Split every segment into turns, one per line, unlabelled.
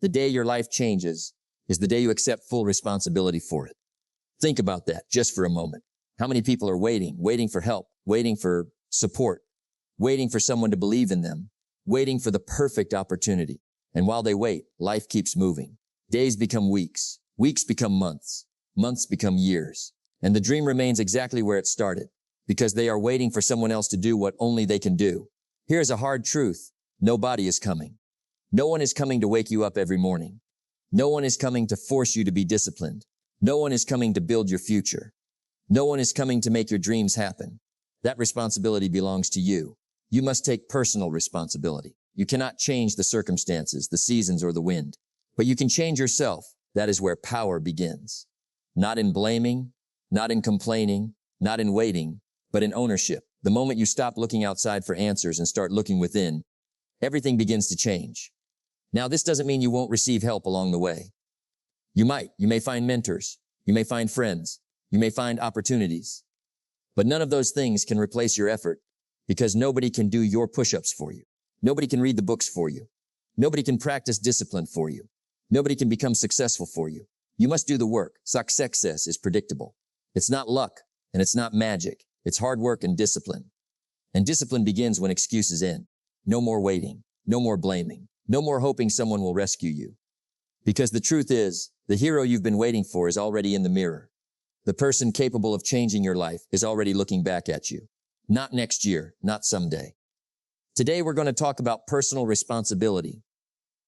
The day your life changes is the day you accept full responsibility for it. Think about that just for a moment. How many people are waiting for help, waiting for support, waiting for someone to believe in them, waiting for the perfect opportunity. And while they wait, life keeps moving. Days become weeks, weeks become months, months become years. And the dream remains exactly where it started because they are waiting for someone else to do what only they can do. Here's a hard truth. Nobody is coming. No one is coming to wake you up every morning. No one is coming to force you to be disciplined. No one is coming to build your future. No one is coming to make your dreams happen. That responsibility belongs to you. You must take personal responsibility. You cannot change the circumstances, the seasons, or the wind, but you can change yourself. That is where power begins. Not in blaming, not in complaining, not in waiting, but in ownership. The moment you stop looking outside for answers and start looking within, everything begins to change. Now, this doesn't mean you won't receive help along the way. You might. You may find mentors. You may find friends. You may find opportunities. But none of those things can replace your effort because nobody can do your push-ups for you. Nobody can read the books for you. Nobody can practice discipline for you. Nobody can become successful for you. You must do the work. Success is predictable. It's not luck and it's not magic. It's hard work and discipline. And discipline begins when excuses end. No more waiting. No more blaming. No more hoping someone will rescue you. Because the truth is, the hero you've been waiting for is already in the mirror. The person capable of changing your life is already looking back at you. Not next year, not someday. Today we're going to talk about personal responsibility,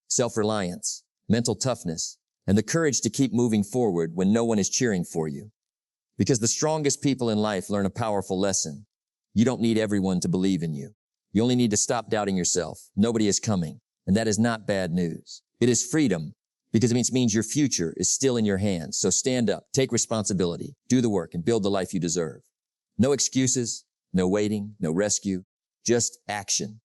self-reliance, mental toughness, and the courage to keep moving forward when no one is cheering for you. Because the strongest people in life learn a powerful lesson. You don't need everyone to believe in you. You only need to stop doubting yourself. Nobody is coming. And that is not bad news. It is freedom because it means your future is still in your hands. So stand up, take responsibility, do the work, and build the life you deserve. No excuses, no waiting, no rescue, just action.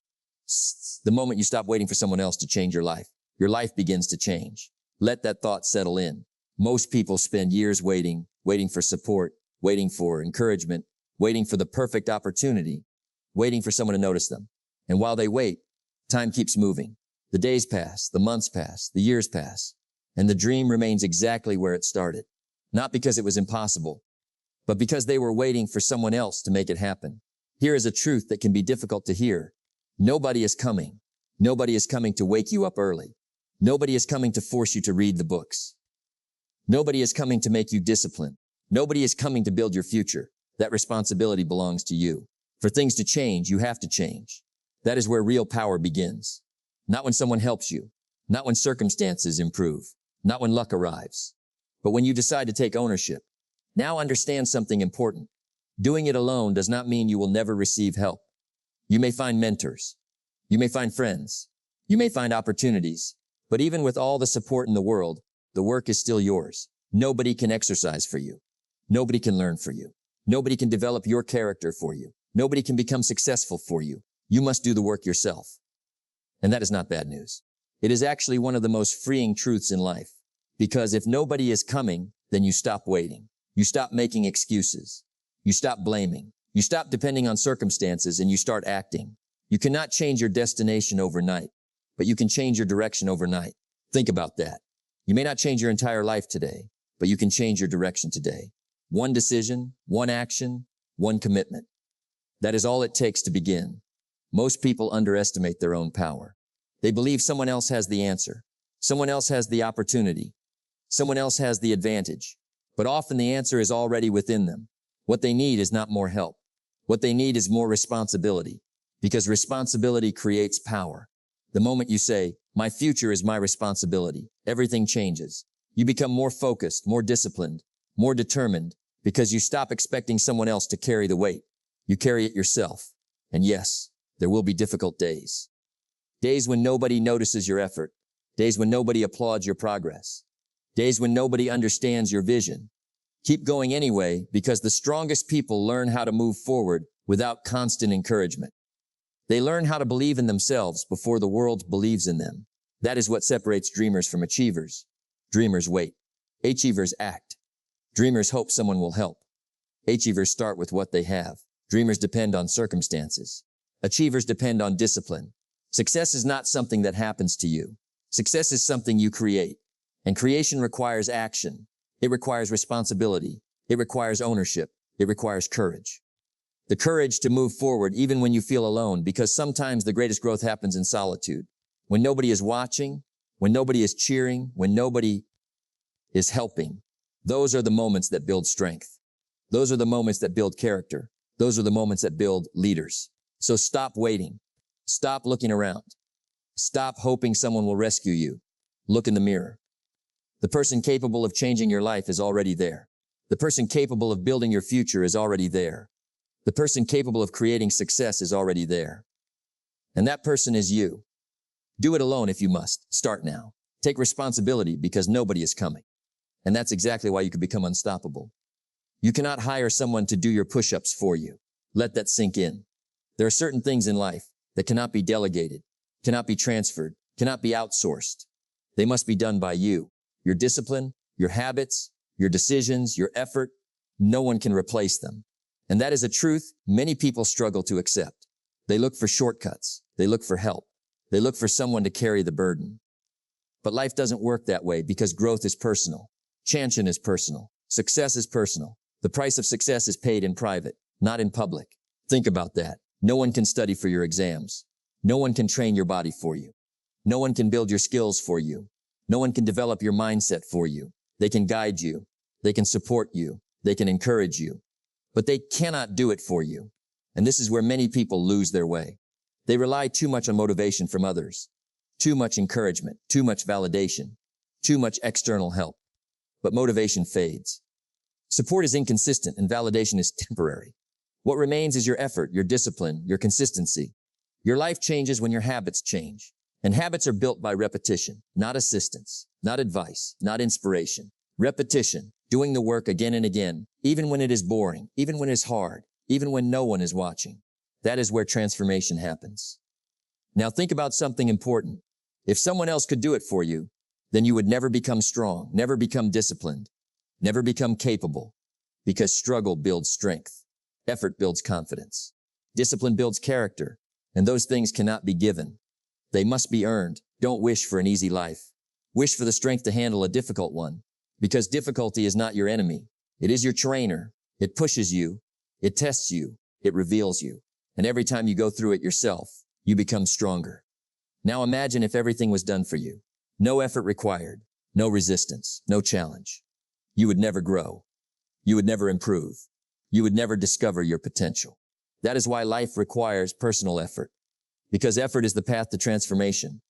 The moment you stop waiting for someone else to change your life begins to change. Let that thought settle in. Most people spend years waiting for support, waiting for encouragement, waiting for the perfect opportunity, waiting for someone to notice them. And while they wait, time keeps moving. The days pass, the months pass, the years pass, and the dream remains exactly where it started. Not because it was impossible, but because they were waiting for someone else to make it happen. Here is a truth that can be difficult to hear. Nobody is coming. Nobody is coming to wake you up early. Nobody is coming to force you to read the books. Nobody is coming to make you disciplined. Nobody is coming to build your future. That responsibility belongs to you. For things to change, you have to change. That is where real power begins. Not when someone helps you, not when circumstances improve, not when luck arrives, but when you decide to take ownership. Now understand something important. Doing it alone does not mean you will never receive help. You may find mentors. You may find friends. You may find opportunities. But even with all the support in the world, the work is still yours. Nobody can exercise for you. Nobody can learn for you. Nobody can develop your character for you. Nobody can become successful for you. You must do the work yourself. And that is not bad news. It is actually one of the most freeing truths in life. Because if nobody is coming, then you stop waiting. You stop making excuses. You stop blaming. You stop depending on circumstances and you start acting. You cannot change your destination overnight, but you can change your direction overnight. Think about that. You may not change your entire life today, but you can change your direction today. One decision, one action, one commitment. That is all it takes to begin. Most people underestimate their own power. They believe someone else has the answer. Someone else has the opportunity. Someone else has the advantage. But often the answer is already within them. What they need is not more help. What they need is more responsibility. Because responsibility creates power. The moment you say, my future is my responsibility, everything changes. You become more focused, more disciplined, more determined, because you stop expecting someone else to carry the weight. You carry it yourself. And yes, there will be difficult days. Days when nobody notices your effort. Days when nobody applauds your progress. Days when nobody understands your vision. Keep going anyway, because the strongest people learn how to move forward without constant encouragement. They learn how to believe in themselves before the world believes in them. That is what separates dreamers from achievers. Dreamers wait. Achievers act. Dreamers hope someone will help. Achievers start with what they have. Dreamers depend on circumstances. Achievers depend on discipline. Success is not something that happens to you. Success is something you create, and creation requires action. It requires responsibility. It requires ownership. It requires courage. The courage to move forward even when you feel alone, because sometimes the greatest growth happens in solitude. When nobody is watching, when nobody is cheering, when nobody is helping. Those are the moments that build strength. Those are the moments that build character. Those are the moments that build leaders. So stop waiting. Stop looking around. Stop hoping someone will rescue you. Look in the mirror. The person capable of changing your life is already there. The person capable of building your future is already there. The person capable of creating success is already there. And that person is you. Do it alone if you must. Start now. Take responsibility because nobody is coming. And that's exactly why you can become unstoppable. You cannot hire someone to do your push-ups for you. Let that sink in. There are certain things in life that cannot be delegated, cannot be transferred, cannot be outsourced. They must be done by you. Your discipline, your habits, your decisions, your effort, no one can replace them. And that is a truth many people struggle to accept. They look for shortcuts. They look for help. They look for someone to carry the burden. But life doesn't work that way because growth is personal. Chanson is personal. Success is personal. The price of success is paid in private, not in public. Think about that. No one can study for your exams. No one can train your body for you. No one can build your skills for you. No one can develop your mindset for you. They can guide you. They can support you. They can encourage you. But they cannot do it for you. And this is where many people lose their way. They rely too much on motivation from others. Too much encouragement. Too much validation. Too much external help. But motivation fades. Support is inconsistent and validation is temporary. What remains is your effort, your discipline, your consistency. Your life changes when your habits change. And habits are built by repetition, not assistance, not advice, not inspiration. Repetition, doing the work again and again, even when it is boring, even when it's hard, even when no one is watching. That is where transformation happens. Now think about something important. If someone else could do it for you, then you would never become strong, never become disciplined, never become capable, because struggle builds strength. Effort builds confidence. Discipline builds character, and those things cannot be given. They must be earned. Don't wish for an easy life. Wish for the strength to handle a difficult one, because difficulty is not your enemy. It is your trainer. It pushes you. It tests you. It reveals you. And every time you go through it yourself, you become stronger. Now imagine if everything was done for you. No effort required. No resistance. No challenge. You would never grow. You would never improve. You would never discover your potential. That is why life requires personal effort, because effort is the path to transformation.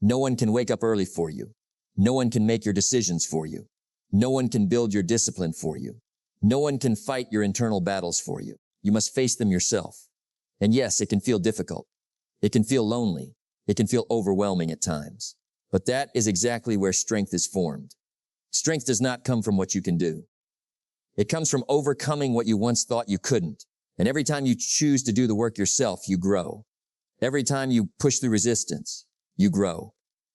No one can wake up early for you. No one can make your decisions for you. No one can build your discipline for you. No one can fight your internal battles for you. You must face them yourself. And yes, it can feel difficult. It can feel lonely. It can feel overwhelming at times. But that is exactly where strength is formed. Strength does not come from what you can do. It comes from overcoming what you once thought you couldn't. And every time you choose to do the work yourself, you grow. Every time you push through resistance, you grow.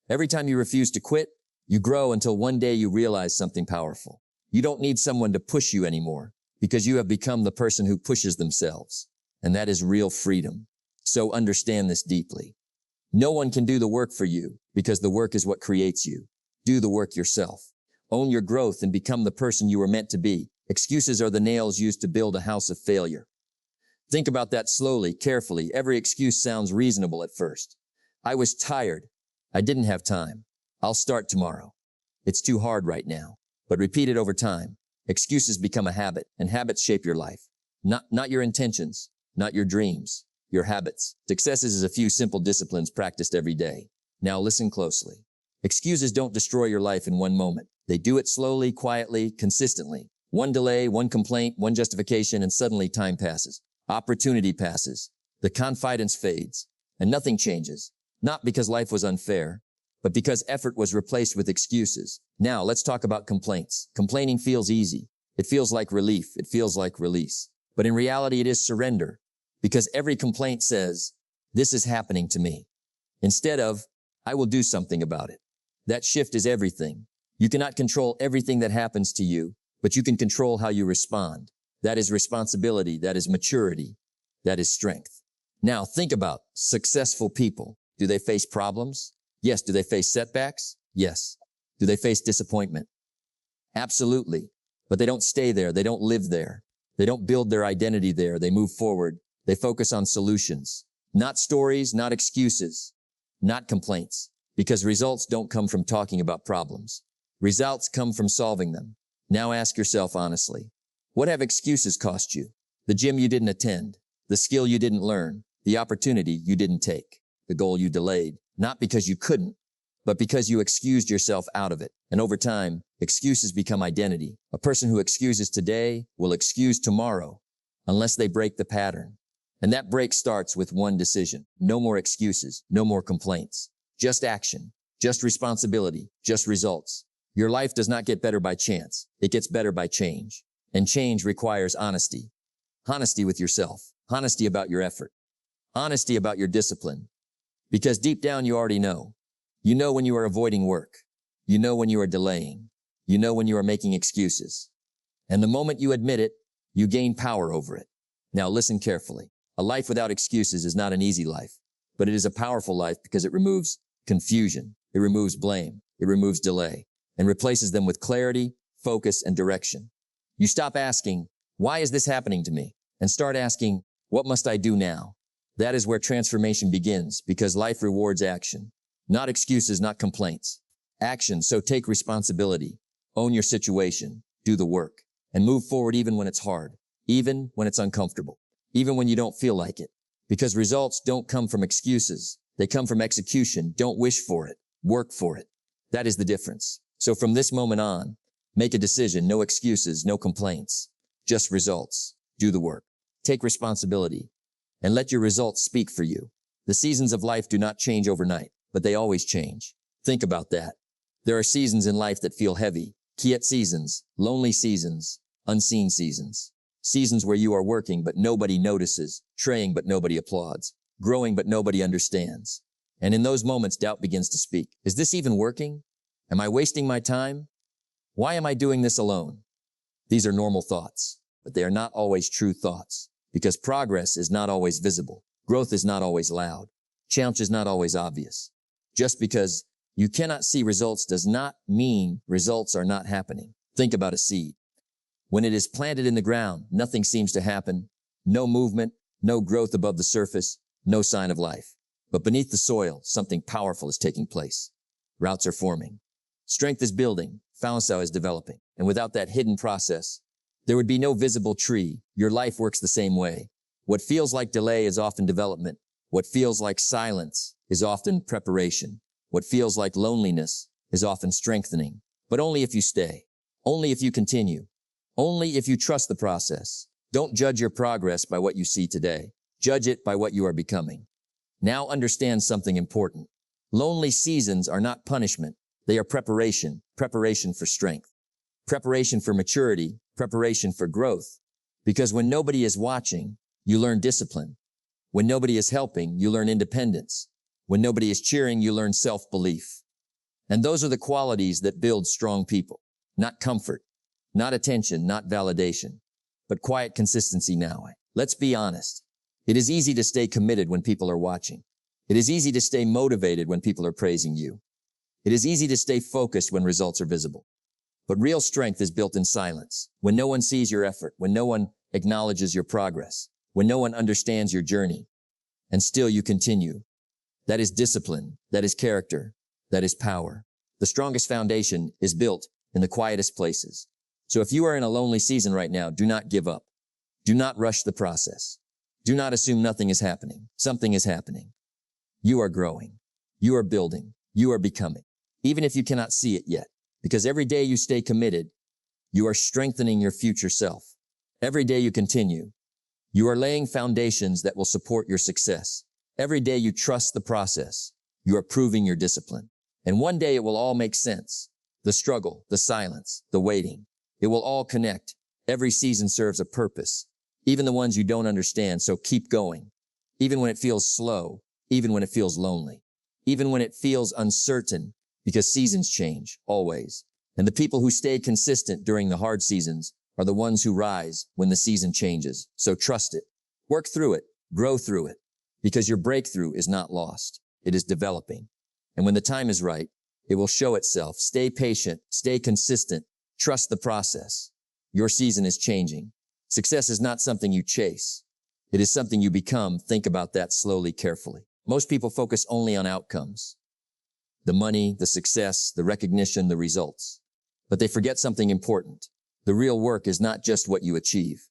Every time you refuse to quit, you grow until one day you realize something powerful. You don't need someone to push you anymore because you have become the person who pushes themselves. And that is real freedom. So understand this deeply. No one can do the work for you because the work is what creates you. Do the work yourself. Own your growth and become the person you were meant to be. Excuses are the nails used to build a house of failure. Think about that slowly, carefully. Every excuse sounds reasonable at first. I was tired. I didn't have time. I'll start tomorrow. It's too hard right now. But repeat it over time. Excuses become a habit, and habits shape your life. Not your intentions, not your dreams, your habits. Success is a few simple disciplines practiced every day. Now listen closely. Excuses don't destroy your life in one moment. They do it slowly, quietly, consistently. One delay, one complaint, one justification, and suddenly time passes. Opportunity passes. The confidence fades, and nothing changes. Not because life was unfair, but because effort was replaced with excuses. Now, let's talk about complaints. Complaining feels easy. It feels like relief. It feels like release. But in reality, it is surrender, because every complaint says, this is happening to me, instead of, I will do something about it. That shift is everything. You cannot control everything that happens to you, but you can control how you respond. That is responsibility. That is maturity. That is strength. Now think about successful people. Do they face problems? Yes. Do they face setbacks? Yes. Do they face disappointment? Absolutely. But they don't stay there. They don't live there. They don't build their identity there. They move forward. They focus on solutions, not stories, not excuses, not complaints, because results don't come from talking about problems. Results come from solving them. Now ask yourself honestly, what have excuses cost you? The gym you didn't attend, the skill you didn't learn, the opportunity you didn't take, the goal you delayed, not because you couldn't, but because you excused yourself out of it. And over time, excuses become identity. A person who excuses today will excuse tomorrow unless they break the pattern. And that break starts with one decision. No more excuses, no more complaints. Just action, just responsibility, just results. Your life does not get better by chance. It gets better by change. And change requires honesty. Honesty with yourself. Honesty about your effort. Honesty about your discipline. Because deep down you already know. You know when you are avoiding work. You know when you are delaying. You know when you are making excuses. And the moment you admit it, you gain power over it. Now listen carefully. A life without excuses is not an easy life, but it is a powerful life because it removes confusion. It removes blame. It removes delay and replaces them with clarity, focus, and direction. You stop asking, why is this happening to me? And start asking, what must I do now? That is where transformation begins because life rewards action. Not excuses, not complaints. Action. So take responsibility. Own your situation. Do the work. And move forward even when it's hard. Even when it's uncomfortable. Even when you don't feel like it. Because results don't come from excuses. They come from execution. Don't wish for it. Work for it. That is the difference. So from this moment on, make a decision. No excuses, no complaints. Just results. Do the work. Take responsibility. And let your results speak for you. The seasons of life do not change overnight, but they always change. Think about that. There are seasons in life that feel heavy. Quiet seasons, lonely seasons, unseen seasons. Seasons where you are working, but nobody notices, trying, but nobody applauds, growing, but nobody understands. And in those moments, doubt begins to speak. Is this even working? Am I wasting my time? Why am I doing this alone? These are normal thoughts, but they are not always true thoughts because progress is not always visible. Growth is not always loud. Challenge is not always obvious. Just because you cannot see results does not mean results are not happening. Think about a seed. When it is planted in the ground, nothing seems to happen. No movement, no growth above the surface, no sign of life. But beneath the soil, something powerful is taking place. Roots are forming. Strength is building. Fauncell is developing. And without that hidden process, there would be no visible tree. Your life works the same way. What feels like delay is often development. What feels like silence is often preparation. What feels like loneliness is often strengthening. But only if you stay. Only if you continue. Only if you trust the process. Don't judge your progress by what you see today. Judge it by what you are becoming. Now understand something important. Lonely seasons are not punishment. They are preparation. Preparation for strength. Preparation for maturity. Preparation for growth. Because when nobody is watching, you learn discipline. When nobody is helping, you learn independence. When nobody is cheering, you learn self-belief. And those are the qualities that build strong people. Not comfort. Not attention, not validation, but quiet consistency now. Let's be honest. It is easy to stay committed when people are watching. It is easy to stay motivated when people are praising you. It is easy to stay focused when results are visible. But real strength is built in silence. When no one sees your effort, when no one acknowledges your progress, when no one understands your journey, and still you continue. That is discipline. That is character. That is power. The strongest foundation is built in the quietest places. So if you are in a lonely season right now, do not give up. Do not rush the process. Do not assume nothing is happening. Something is happening. You are growing. You are building. You are becoming. Even if you cannot see it yet. Because every day you stay committed, you are strengthening your future self. Every day you continue, you are laying foundations that will support your success. Every day you trust the process, you are proving your discipline. And one day it will all make sense. The struggle, the silence, the waiting. It will all connect. Every season serves a purpose, even the ones you don't understand. So keep going, even when it feels slow, even when it feels lonely, even when it feels uncertain, because seasons change always. And the people who stay consistent during the hard seasons are the ones who rise when the season changes. So trust it, work through it, grow through it, because your breakthrough is not lost. It is developing. And when the time is right, it will show itself. Stay patient, stay consistent, trust the process. Your season is changing. Success is not something you chase. It is something you become. Think about that slowly, carefully. Most people focus only on outcomes. The money, the success, the recognition, the results. But they forget something important. The real work is not just what you achieve.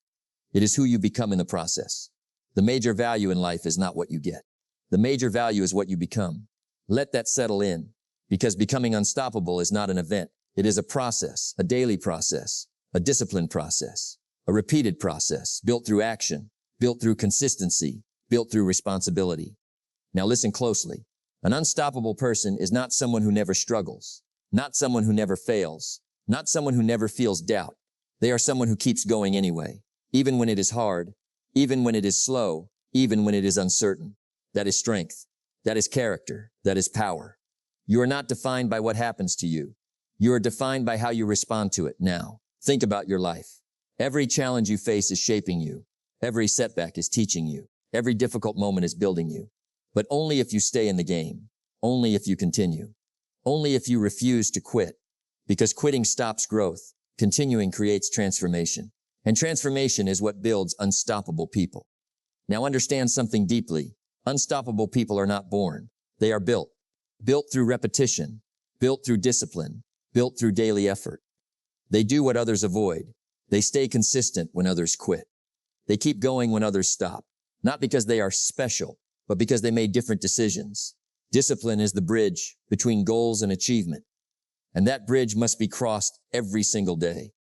It is who you become in the process. The major value in life is not what you get. The major value is what you become. Let that settle in, because becoming unstoppable is not an event. It is a process, a daily process, a disciplined process, a repeated process, built through action, built through consistency, built through responsibility. Now listen closely. An unstoppable person is not someone who never struggles, not someone who never fails, not someone who never feels doubt. They are someone who keeps going anyway, even when it is hard, even when it is slow, even when it is uncertain. That is strength. That is character. That is power. You are not defined by what happens to you. You are defined by how you respond to it now. Think about your life. Every challenge you face is shaping you. Every setback is teaching you. Every difficult moment is building you. But only if you stay in the game. Only if you continue. Only if you refuse to quit. Because quitting stops growth. Continuing creates transformation. And transformation is what builds unstoppable people. Now understand something deeply. Unstoppable people are not born. They are built. Built through repetition. Built through discipline. Built through daily effort. They do what others avoid. They stay consistent when others quit. They keep going when others stop. Not because they are special, but because they made different decisions. Discipline is the bridge between goals and achievement. And that bridge must be crossed every single day.